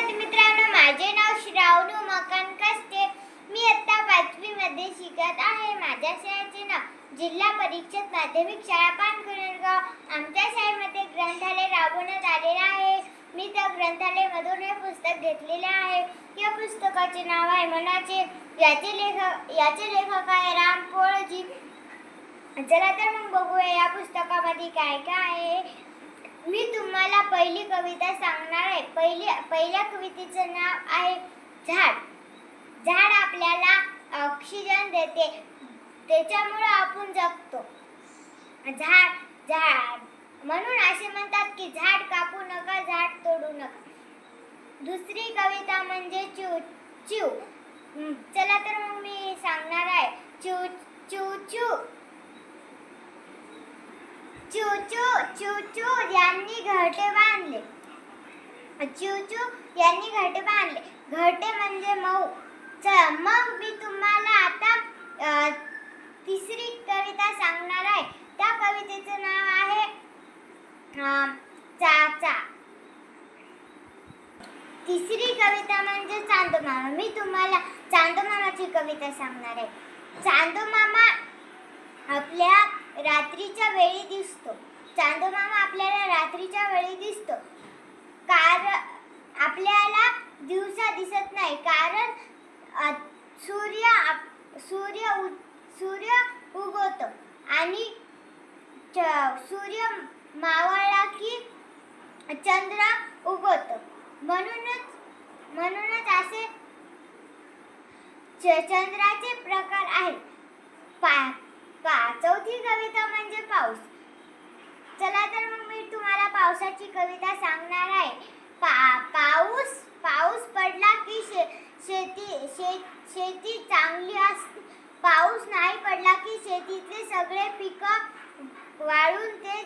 विद्यार्थी मित्रांनो, माझे नाव श्रावणी उमाकांत कष्टे. मी इयत्ता 5वी मध्ये शिकत आहे. माझ्या शाळेचे नाव जिल्हा परिषद माध्यमिक शाळा पानखुर्दगाव. आमच्या शाळेमध्ये ग्रंथालय राबवण्यात आलेले आहे. मी त्या ग्रंथालयामधून हे पुस्तक घेतलेले आहे. या पुस्तकाचे नाव आहे मनाचे. याचे लेखक आहे राम पोळजी. चला तर मग बघूया या पुस्तकामध्ये काय काय आहे. मी तुम्हाला पहिली कविता सांगणार आहे. पहिल्या कवितेचं नाव आहे झाड. झाड आपल्याला ऑक्सिजन देते, त्याच्यामुळे आपण जगतो. झाड म्हणून असे म्हणतात की झाड कापू नका, झाड तोडू नका. दुसरी कविता म्हणजे चिव. चला तर मग मी सांगणार आहे. चिव यांनी घरटे बांधले. यांनी घरटे बांधले. घरटे म्हणजे मऊ. मग मी तुम्हाला आता तिसरी कविता सांगणार आहे. त्या कवितेचं नाव आहे चाचा. तिसरी कविता म्हणजे चांदोमामा. मी तुम्हाला चांदोमामाची कविता सांगणार आहे. चांदोमामा आपल्या रात्रीच्या वेळी दिसतो. चांदोमामा आपल्याला रात्रीच्या वेळी दिसतो. कारण आपल्याला दिवसा दिसत नाही, कारण सूर्य उगवतो आणि सूर्य मावळला की चंद्र उगवतो. म्हणूनच असे चंद्राचे प्रकार आहेत. चौथी कविता म्हणजे पाऊस. चला तर मग मी तुम्हाला पावसाची कविता सांगणार आहे. पाऊस पडला की शेती चांगली असते. पाऊस नाही पडला की शेतीतले सगळे पिकं वाळून ते